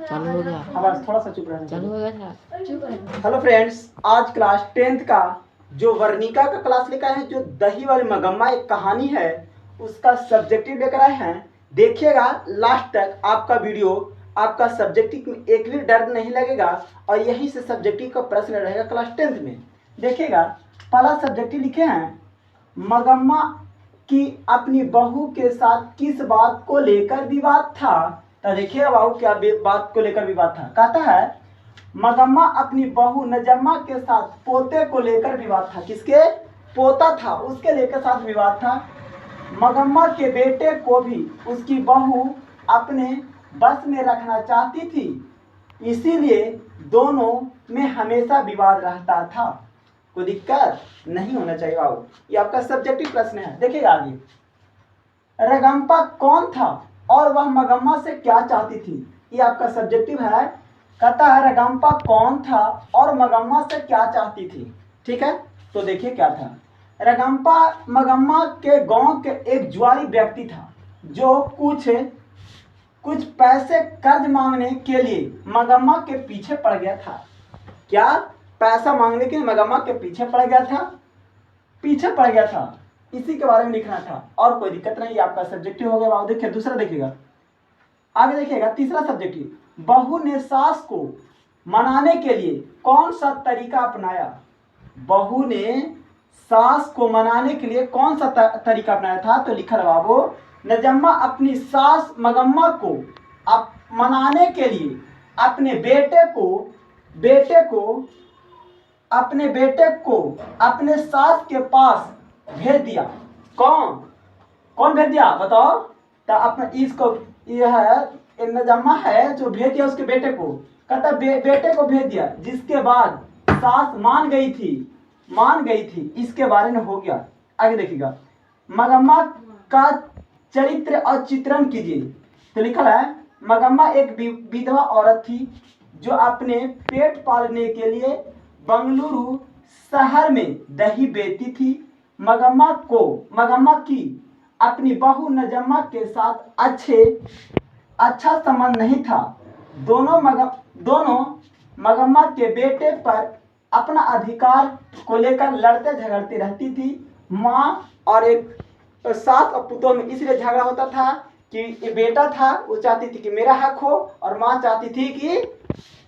चालू हो गया। आवाज थोड़ा सा चुप रहना। चालू हो गया था। हेलो फ्रेंड्स, आज क्लास 10th का जो वर्णिका का क्लास लेकर आए हैं, जो दही वाली मगम्मा एक कहानी है, उसका सब्जेक्टिव लेकर आए हैं। देखिएगा लास्ट तक, आपका वीडियो आपका सब्जेक्टिव में एक भी डर नहीं लगेगा और यहीं से सब्जेक्टिव का प्रश्न रहेगा क्लास 10th में। देखिएगा, पहला सब्जेक्टिव लिखे हैं, मगम्मा की अपनी बहू के साथ किस बात को लेकर विवाद था। तो देखिएगा बाबू, क्या बात को लेकर विवाद था। कहता है, मगम्मा अपनी बहू नजम्मा के साथ पोते को लेकर विवाद था। किसके? पोता था, उसके लेकर साथ विवाद था। मगम्मा के बेटे को भी उसकी बहू अपने बस में रखना चाहती थी, इसीलिए दोनों में हमेशा विवाद रहता था। कोई दिक्कत नहीं होना चाहिए बाबू। ये आपका सब्जेक्टिव प्रश्न है। देखिएगा आगे, रगम्पा कौन था और वह मगम्मा से क्या चाहती थी। ये आपका सब्जेक्टिव है। कहता है, रगम्पा कौन था और मगम्मा से क्या चाहती थी। ठीक है, तो देखिए क्या था। रगम्पा मगम्मा के गांव के एक जुआरी व्यक्ति था, जो कुछ पैसे कर्ज मांगने के लिए मगम्मा के पीछे पड़ गया था। क्या? पैसा मांगने के लिए मगम्मा के पीछे पड़ गया था। इसी के बारे में लिखना था और कोई दिक्कत नहीं। आपका सब्जेक्टिव हो गया। देखिए दूसरा देखिएगा, आगे देखिएगा, तीसरा सब्जेक्टिव, बहू ने सास को मनाने के लिए कौन सा तरीका अपनाया। बहू ने सास को मनाने के लिए कौन सा तरीका अपनाया था। तो लिखा बाबू, नजम्मा अपनी सास मगम्मा को मनाने के लिए अपने बेटे को अपने सास के पास भेज दिया। कौन भेज दिया बताओ। तो अपना इसको, यह है नजम्मा है जो भेज दिया उसके बेटे को। कहता बेटे को भेज दिया, जिसके बाद सास मान गई थी। इसके बारे में हो गया। आगे देखिएगा, मगम्मा का चरित्र और चित्रण कीजिए। तो लिखा है, मगम्मा एक विधवा औरत थी जो अपने पेट पालने के लिए बंगलुरु शहर में दही बेचती थी। मगम्मा की अपनी बहू नजम्मा के साथ अच्छा संबंध नहीं था। दोनों मगम्मा के बेटे पर अपना अधिकार को लेकर लड़ते झगड़ते रहती थी। माँ और एक सास और पुतों में इसलिए झगड़ा होता था कि ये बेटा था, वो चाहती थी कि मेरा हक हो और माँ चाहती थी कि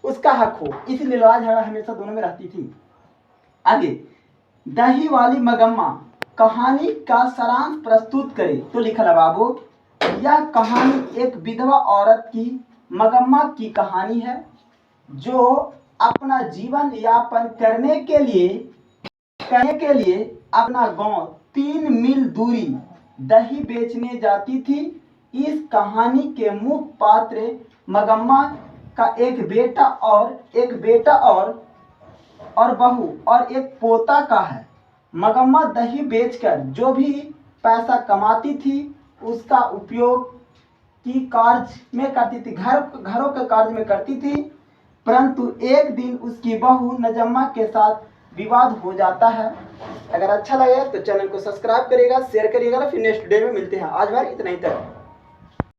उसका हक हो, इसलिए लड़ाई झगड़ा हमेशा दोनों में रहती थी। आगे, दही वाली मगम्मा कहानी का सारांश प्रस्तुत करे। तो लिखा है बाबू, यह कहानी एक विधवा औरत की मगम्मा की कहानी है, जो अपना जीवन यापन करने के लिए अपना गांव 3 मील दूरी दही बेचने जाती थी। इस कहानी के मुख्य पात्र मगम्मा का एक बेटा और बहू और एक पोता का है। मगम्मा दही बेचकर जो भी पैसा कमाती थी, उसका उपयोग की कार्य में करती थी, घरों के कार्य में करती थी। परंतु एक दिन उसकी बहू नजम्मा के साथ विवाद हो जाता है। अगर अच्छा लगे तो चैनल को सब्सक्राइब करिएगा, शेयर करिएगा। फिर नेक्स्ट डे में मिलते हैं। आज बार इतना ही तक।